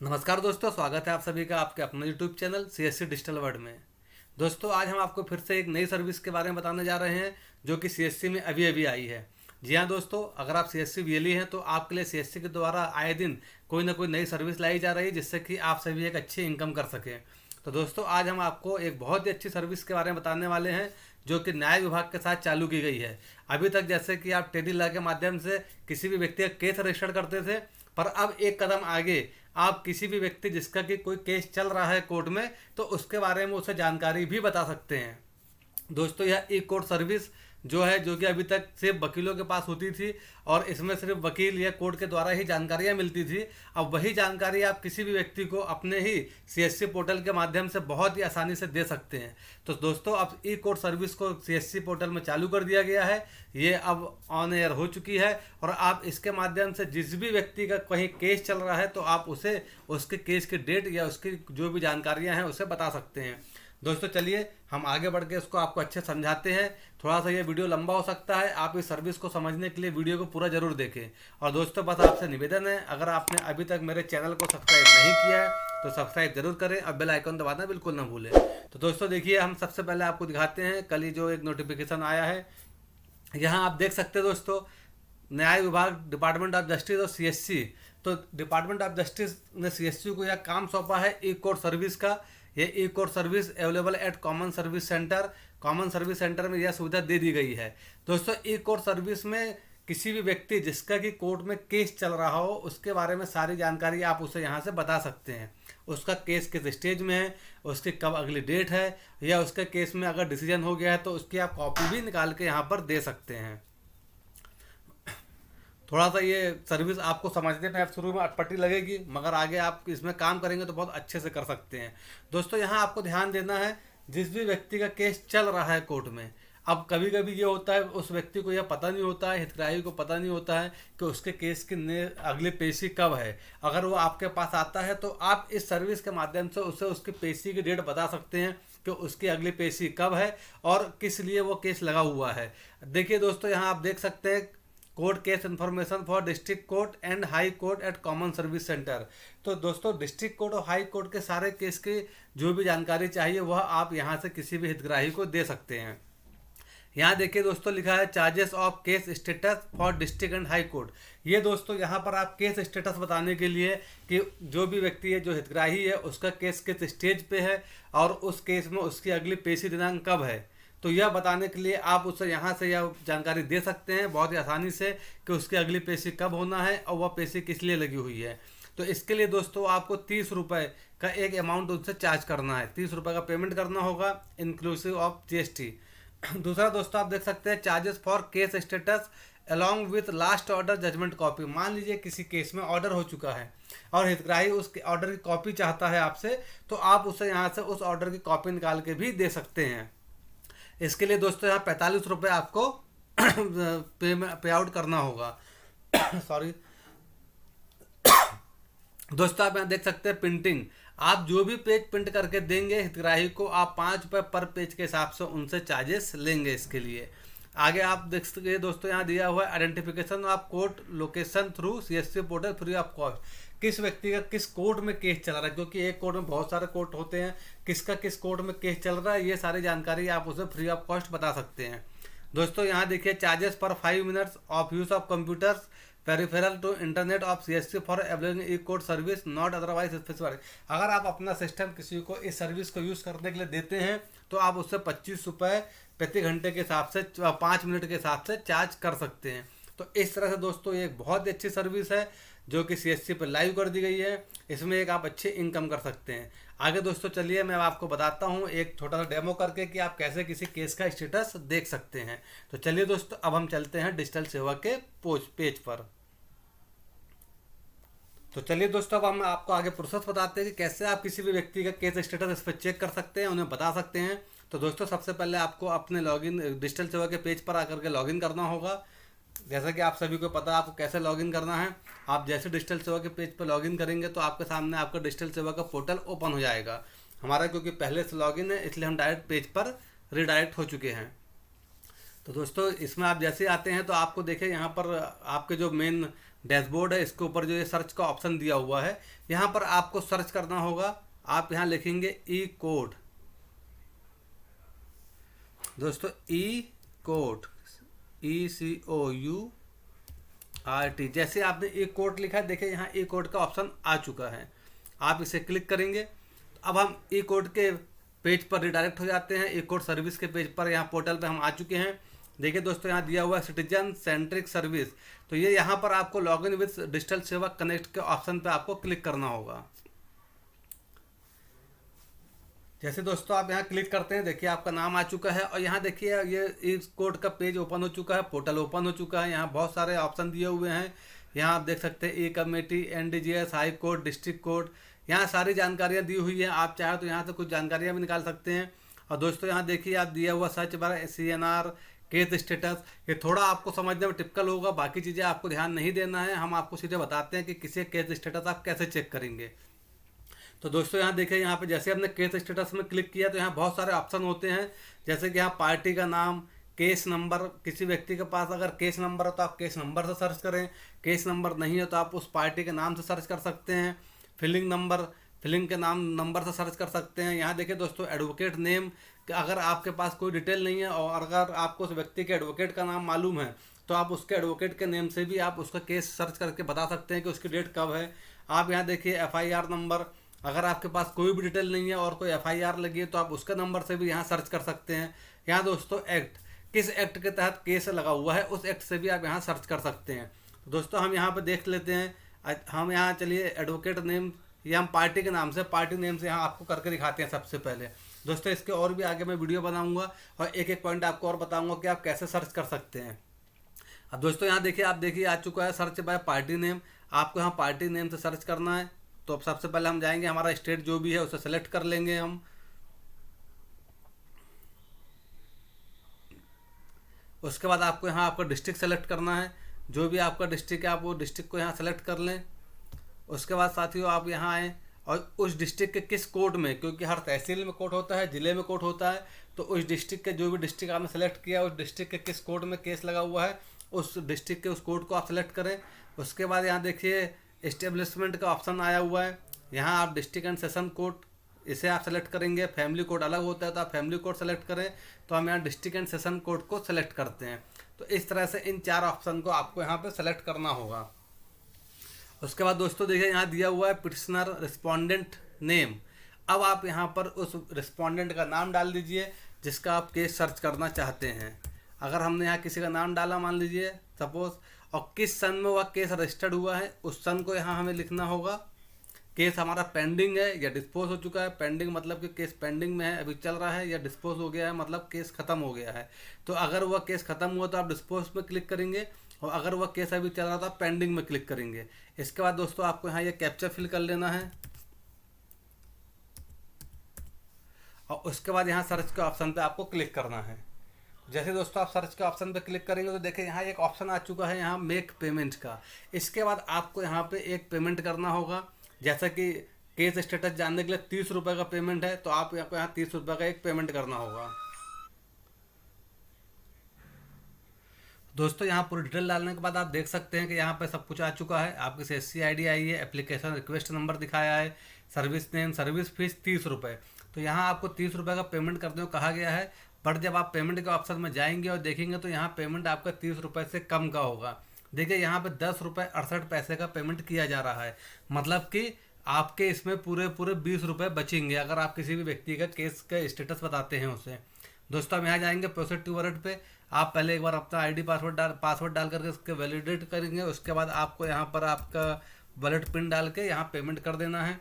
नमस्कार दोस्तों, स्वागत है आप सभी का आपके अपने YouTube channel CSC digital world में। दोस्तों, आज हम आपको फिर से एक नई सर्विस के बारे में बताने जा रहे हैं जो कि सीएससी में अभी अभी आई है। जी हाँ दोस्तों, अगर आप सीएससी वीएलई हैं तो आपके लिए सीएससी के द्वारा आए दिन कोई ना कोई नई सर्विस लाई जा रही है जिससे कि आप सभी एक अच्छी इनकम कर सकें। तो दोस्तों, आज हम आपको एक बहुत ही अच्छी सर्विस के बारे में बताने वाले हैं जो कि न्याय विभाग के साथ चालू की गई है। अभी तक जैसे कि आप टेली लॉ के माध्यम से किसी भी व्यक्ति का केस रजिस्टर करते थे, पर अब एक कदम आगे आप किसी भी व्यक्ति जिसका कि कोई केस चल रहा है कोर्ट में, तो उसके बारे में उसे जानकारी भी बता सकते हैं। दोस्तों, यह ई कोर्ट सर्विस जो कि अभी तक सिर्फ वकीलों के पास होती थी और इसमें सिर्फ वकील या कोर्ट के द्वारा ही जानकारियां मिलती थी। अब वही जानकारी आप किसी भी व्यक्ति को अपने ही सीएससी पोर्टल के माध्यम से बहुत ही आसानी से दे सकते हैं। तो दोस्तों, अब ई कोर्ट सर्विस को सीएससी पोर्टल में चालू कर दिया गया है। ये अब ऑन एयर हो चुकी है और आप इसके माध्यम से जिस भी व्यक्ति का कहीं केस चल रहा है तो आप उसे उसके केस की डेट या उसकी जो भी जानकारियाँ हैं उसे बता सकते हैं। दोस्तों, चलिए हम आगे बढ़ के इसको आपको अच्छे समझाते हैं। थोड़ा सा ये वीडियो लंबा हो सकता है, आप इस सर्विस को समझने के लिए वीडियो को पूरा जरूर देखें। और दोस्तों, बस आपसे निवेदन है, अगर आपने अभी तक मेरे चैनल को सब्सक्राइब नहीं किया है तो सब्सक्राइब जरूर करें और बेल आइकन दबाना बिल्कुल ना भूलें। तो दोस्तों देखिए, हम सबसे पहले आपको दिखाते हैं कल ही जो एक नोटिफिकेशन आया है। यहाँ आप देख सकते हैं दोस्तों, न्याय विभाग, डिपार्टमेंट ऑफ जस्टिस और सीएससी। तो डिपार्टमेंट ऑफ जस्टिस ने सीएससी को यह काम सौंपा है ई कोर्ट सर्विस का। ये e court service available at common service centre. Common service centre में यह सुविधा दे दी गई है। दोस्तों, ई कोर्ट सर्विस में किसी भी व्यक्ति जिसका कि कोर्ट में केस चल रहा हो उसके बारे में सारी जानकारी आप उसे यहाँ से बता सकते हैं। उसका केस किस स्टेज में है, उसकी कब अगली डेट है, या उसके केस में अगर डिसीजन हो गया है तो उसकी आप कॉपी भी निकाल के यहाँ पर दे सकते हैं। थोड़ा सा ये सर्विस आपको समझने में शुरू में अटपटी लगेगी, मगर आगे आप इसमें काम करेंगे तो बहुत अच्छे से कर सकते हैं। दोस्तों, यहाँ आपको ध्यान देना है, जिस भी व्यक्ति का केस चल रहा है कोर्ट में, अब कभी कभी ये होता है उस व्यक्ति को यह पता नहीं होता है, हितग्राही को पता नहीं होता है कि उसके केस की अगली पेशी कब है। अगर वो आपके पास आता है तो आप इस सर्विस के माध्यम से उसे उसकी पेशी की डेट बता सकते हैं कि उसकी अगली पेशी कब है और किस लिए वो केस लगा हुआ है। देखिए दोस्तों, यहाँ आप देख सकते हैं court case information for district court and high court at common service centre. तो दोस्तों, डिस्ट्रिक्ट कोर्ट और हाई कोर्ट के सारे केस की जो भी जानकारी चाहिए वह आप यहाँ से किसी भी हितग्राही को दे सकते हैं। यहाँ देखिए दोस्तों, लिखा है charges of case status for district and high court. ये दोस्तों, यहाँ पर आप केस स्टेटस बताने के लिए कि जो भी व्यक्ति है, जो हितग्राही है, उसका केस किस स्टेज पे है और उस केस में उसकी अगली पेशी दिनांक कब है, तो यह बताने के लिए आप उसे यहाँ से यह जानकारी दे सकते हैं बहुत ही आसानी से कि उसकी अगली पेशी कब होना है और वह पेशी किस लिए लगी हुई है। तो इसके लिए दोस्तों आपको 30 रुपये का एक अमाउंट उनसे चार्ज करना है। 30 रुपये का पेमेंट करना होगा इंक्लूसिव ऑफ जीएसटी। दूसरा दोस्तों, आप देख सकते हैं charges for case status along with last order judgment copy. मान लीजिए किसी केस में ऑर्डर हो चुका है और हितग्राही उस ऑर्डर की कॉपी चाहता है आपसे, तो आप उसे यहाँ से उस ऑर्डर की कॉपी निकाल के भी दे सकते हैं। इसके लिए दोस्तों यहाँ 45 रुपये आपको पे आउट करना होगा। सॉरी दोस्तों, आप यहाँ देख सकते हैं प्रिंटिंग। आप जो भी पेज प्रिंट करके देंगे हितग्राही को, आप 5 रुपये पर पेज के हिसाब से उनसे चार्जेस लेंगे। इसके लिए आगे आप देख सकते हैं दोस्तों, यहाँ दिया हुआ है identification of court location through CSC portal free of cost. किस व्यक्ति का किस कोर्ट में केस चल रहा है, क्योंकि एक कोर्ट में बहुत सारे कोर्ट होते हैं, किसका किस कोर्ट में केस चल रहा है, ये सारी जानकारी आप उसे फ्री ऑफ कॉस्ट बता सकते हैं। दोस्तों, यहाँ देखिए चार्जेस पर 5 minutes of use of computers peripheral to internet of CSC for available e court service not otherwise specified. अगर आप अपना सिस्टम किसी को इस सर्विस को यूज़ करने के लिए देते हैं तो आप उससे 25 रुपये प्रति घंटे के हिसाब से 5 मिनट के हिसाब से चार्ज कर सकते हैं। तो इस तरह से दोस्तों ये एक बहुत ही अच्छी सर्विस है जो कि सीएससी पर लाइव कर दी गई है। इसमें एक आप अच्छी इनकम कर सकते हैं। आगे दोस्तों चलिए मैं आपको बताता हूँ एक छोटा सा डेमो करके कि आप कैसे किसी केस का स्टेटस देख सकते हैं। तो चलिए दोस्तों, अब हम चलते हैं डिजिटल सेवा के पेज पर। तो चलिए दोस्तों, अब हम आपको आगे प्रोसेस बताते हैं कि कैसे आप किसी भी व्यक्ति का केस स्टेटस इस पर चेक कर सकते हैं, उन्हें बता सकते हैं। तो दोस्तों, सबसे पहले आपको अपने लॉगिन डिजिटल सेवा के पेज पर आकर के लॉगिन करना होगा। जैसा कि आप सभी को पता है आपको कैसे लॉगिन करना है। आप जैसे डिजिटल सेवा के पेज पर लॉगिन करेंगे तो आपके सामने आपका डिजिटल सेवा का पोर्टल ओपन हो जाएगा। हमारा क्योंकि पहले से लॉगिन है इसलिए हम डायरेक्ट पेज पर रिडायरेक्ट हो चुके हैं। तो दोस्तों, इसमें आप जैसे आते हैं तो आपको देखें यहाँ पर आपके जो मेन डैशबोर्ड है, इसके ऊपर जो ये सर्च का ऑप्शन दिया हुआ है, यहाँ पर आपको सर्च करना होगा। आप यहाँ लिखेंगे ई कोड। दोस्तों ई कोड, ECOURT, जैसे आपने ई कोड लिखा है, देखिए यहाँ ई कोड का ऑप्शन आ चुका है। आप इसे क्लिक करेंगे। अब हम ई कोड के पेज पर रिडायरेक्ट हो जाते हैं। ई कोड सर्विस के पेज पर, यहाँ पोर्टल पे हम आ चुके हैं। देखिए दोस्तों, यहाँ दिया हुआ है सिटीजन सेंट्रिक सर्विस। तो ये यहाँ पर आपको लॉगिन विद डिजिटल सेवा कनेक्ट के ऑप्शन पे आपको क्लिक करना होगा। जैसे दोस्तों आप यहाँ क्लिक करते हैं, देखिए आपका नाम आ चुका है और यहाँ देखिए ये इस कोड का पेज ओपन हो चुका है, पोर्टल ओपन हो चुका है। यहाँ बहुत सारे ऑप्शन दिए हुए हैं। यहाँ आप देख सकते हैं e committee, NDGS, high court, district court, यहाँ सारी जानकारियाँ दी हुई हैं। आप चाहे तो यहाँ से कुछ जानकारियाँ भी निकाल सकते हैं। और दोस्तों यहाँ देखिए आप दिया हुआ search bar, CNR, case status, ये थोड़ा आपको समझने में टिपिकल होगा, बाकी चीज़ें आपको ध्यान नहीं देना है। हम आपको सीधे बताते हैं कि किसी केस स्टेटस आप कैसे चेक करेंगे। तो दोस्तों यहाँ देखिए, यहाँ पे जैसे हमने केस स्टेटस में क्लिक किया तो यहाँ बहुत सारे ऑप्शन होते हैं। जैसे कि यहाँ पार्टी का नाम, केस नंबर, किसी व्यक्ति के पास अगर केस नंबर हो तो आप केस नंबर से सर्च करें, केस नंबर नहीं हो तो आप उस पार्टी के नाम से सर्च कर सकते हैं। फिलिंग नंबर, फिलिंग के नाम नंबर से सर्च कर सकते हैं। यहाँ देखिए दोस्तों एडवोकेट नेम, अगर आपके पास कोई डिटेल नहीं है और अगर आपको उस व्यक्ति के एडवोकेट का नाम मालूम है तो आप उसके एडवोकेट के नेम से भी आप उसका केस सर्च करके बता सकते हैं कि उसकी डेट कब है। आप यहाँ देखिए FIR नंबर, अगर आपके पास कोई भी डिटेल नहीं है और कोई FIR लगी है तो आप उसके नंबर से भी यहाँ सर्च कर सकते हैं। यहाँ दोस्तों एक्ट, किस एक्ट के तहत केस लगा हुआ है उस एक्ट से भी आप यहाँ सर्च कर सकते हैं। तो दोस्तों हम यहाँ पर देख लेते हैं। हम यहाँ चलिए एडवोकेट नेम या हम पार्टी के नाम से, पार्टी नेम से यहाँ आपको करके दिखाते हैं सबसे पहले। दोस्तों इसके और भी आगे मैं वीडियो बनाऊंगा और एक एक पॉइंट आपको और बताऊंगा कि आप कैसे सर्च कर सकते हैं। अब दोस्तों यहाँ देखिए, आप देखिए आ चुका है सर्च बाय पार्टी नेम। आपको यहाँ पार्टी नेम से सर्च करना है। तो अब सबसे पहले हम जाएंगे, हमारा स्टेट जो भी है उसे सेलेक्ट कर लेंगे हम। उसके बाद आपको यहाँ आपका डिस्ट्रिक्ट सेलेक्ट करना है। जो भी आपका डिस्ट्रिक्ट है आप वो डिस्ट्रिक्ट को यहाँ सेलेक्ट कर लें। उसके बाद साथियों आप यहाँ आएँ और उस डिस्ट्रिक्ट के किस कोर्ट में, क्योंकि हर तहसील में कोर्ट होता है, ज़िले में कोर्ट होता है, तो उस डिस्ट्रिक्ट के जो भी डिस्ट्रिक्ट आपने सेलेक्ट किया उस डिस्ट्रिक्ट के किस कोर्ट में केस लगा हुआ है उस डिस्ट्रिक्ट के उस कोर्ट को आप सेलेक्ट करें। उसके बाद यहाँ देखिए एस्टेब्लिशमेंट का ऑप्शन आया हुआ है। यहाँ आप डिस्ट्रिक्ट एंड सेशन कोर्ट, इसे आप सेलेक्ट करेंगे। फैमिली कोर्ट अलग होता है तो आप फैमिली कोर्ट सेलेक्ट करें। तो हम यहाँ डिस्ट्रिक्ट एंड सेशन कोर्ट को सेलेक्ट करते हैं। तो इस तरह से इन 4 ऑप्शन को आपको यहाँ पे सेलेक्ट करना होगा। उसके बाद दोस्तों देखिए यहाँ दिया हुआ है पिटिशनर रिस्पोंडेंट नेम। अब आप यहाँ पर उस रिस्पोंडेंट का नाम डाल दीजिए जिसका आप केस सर्च करना चाहते हैं। अगर हमने यहाँ किसी का नाम डाला मान लीजिए सपोज, और किस सन में वह केस रजिस्टर्ड हुआ है उस सन को यहाँ हमें लिखना होगा। केस हमारा पेंडिंग है या डिस्पोज हो चुका है। पेंडिंग मतलब कि केस पेंडिंग में है, अभी चल रहा है, या डिस्पोज हो गया है मतलब केस ख़त्म हो गया है। तो अगर वह केस ख़त्म हुआ तो आप डिस्पोज में क्लिक करेंगे और अगर वह केस अभी चल रहा तो आप पेंडिंग में क्लिक करेंगे। इसके बाद दोस्तों आपको यहाँ ये कैप्चा फिल कर लेना है और उसके बाद यहाँ सर्च के ऑप्शन पे आपको क्लिक करना है। जैसे दोस्तों आप सर्च के ऑप्शन पे क्लिक करेंगे तो देखिए यहाँ एक ऑप्शन आ चुका है यहाँ मेक पेमेंट का। इसके बाद आपको यहाँ पे एक पेमेंट करना होगा। जैसा कि केस स्टेटस जानने के लिए 30 रुपये का पेमेंट है तो आप यहाँ 30 रुपये का एक पेमेंट करना होगा। दोस्तों यहाँ पूरी डिटेल डालने के बाद आप देख सकते हैं कि यहाँ पे सब कुछ आ चुका है। आपकी CSC ID आई है, एप्लीकेशन रिक्वेस्ट नंबर दिखाया है, सर्विस नेम, सर्विस फीस 30 रुपये। तो यहाँ आपको 30 रुपये का पेमेंट करने को कहा गया है। बट जब आप पेमेंट के ऑप्शन में जाएंगे और देखेंगे तो यहाँ पेमेंट आपका 30 रुपये से कम का होगा। देखिए यहाँ पे 10 रुपये 68 पैसे का पेमेंट किया जा रहा है। मतलब कि आपके इसमें पूरे 20 रुपये बचेंगे अगर आप किसी भी व्यक्ति का केस का स्टेटस बताते हैं उसे। दोस्तों हम यहाँ जाएंगे प्रोसीड टू वॉलेट पे। आप पहले एक बार अपना ID पासवर्ड डाल करके उसके वैलिडेट करेंगे। उसके बाद आपको यहाँ पर आपका वॉलेट पिन डाल के यहाँ पेमेंट कर देना है।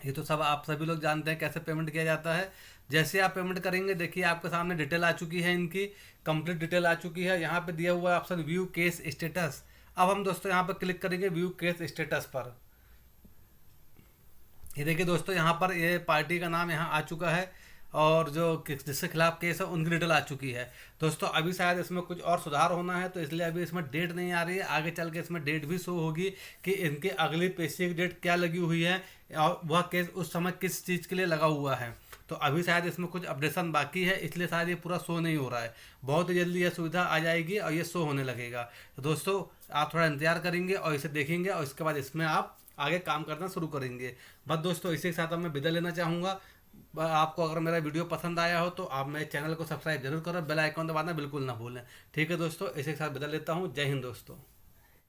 ये तो सब आप सभी लोग जानते हैं कैसे पेमेंट किया जाता है। जैसे आप पेमेंट करेंगे देखिए आपके सामने डिटेल आ चुकी है, इनकी कंप्लीट डिटेल आ चुकी है। यहाँ पे दिया हुआ है ऑप्शन व्यू केस स्टेटस। अब हम दोस्तों यहाँ पर क्लिक करेंगे व्यू केस स्टेटस पर। ये देखिए दोस्तों यहाँ पर ये पार्टी का नाम यहाँ आ चुका है और जो जिसके खिलाफ केस है उनकी डिटेल आ चुकी है। दोस्तों अभी शायद इसमें कुछ और सुधार होना है तो इसलिए अभी इसमें डेट नहीं आ रही है। आगे चल के इसमें डेट भी शो होगी कि इनकी अगली पेशी की डेट क्या लगी हुई है और वह केस उस समय किस चीज़ के लिए लगा हुआ है। तो अभी शायद इसमें कुछ अपडेशन बाकी है इसलिए शायद ये पूरा शो नहीं हो रहा है। बहुत ही जल्दी यह सुविधा आ जाएगी और ये शो होने लगेगा। तो दोस्तों आप थोड़ा इंतजार करेंगे और इसे देखेंगे और इसके बाद इसमें आप आगे काम करना शुरू करेंगे। बस दोस्तों, इसी के साथ अब मैं विदा लेना चाहूँगा। आपको अगर मेरा वीडियो पसंद आया हो तो आप मेरे चैनल को सब्सक्राइब जरूर करो, बेल आइकॉन दबाना बिल्कुल ना भूलें। ठीक है दोस्तों, इसी के साथ विदा लेता हूँ। जय हिंद दोस्तों।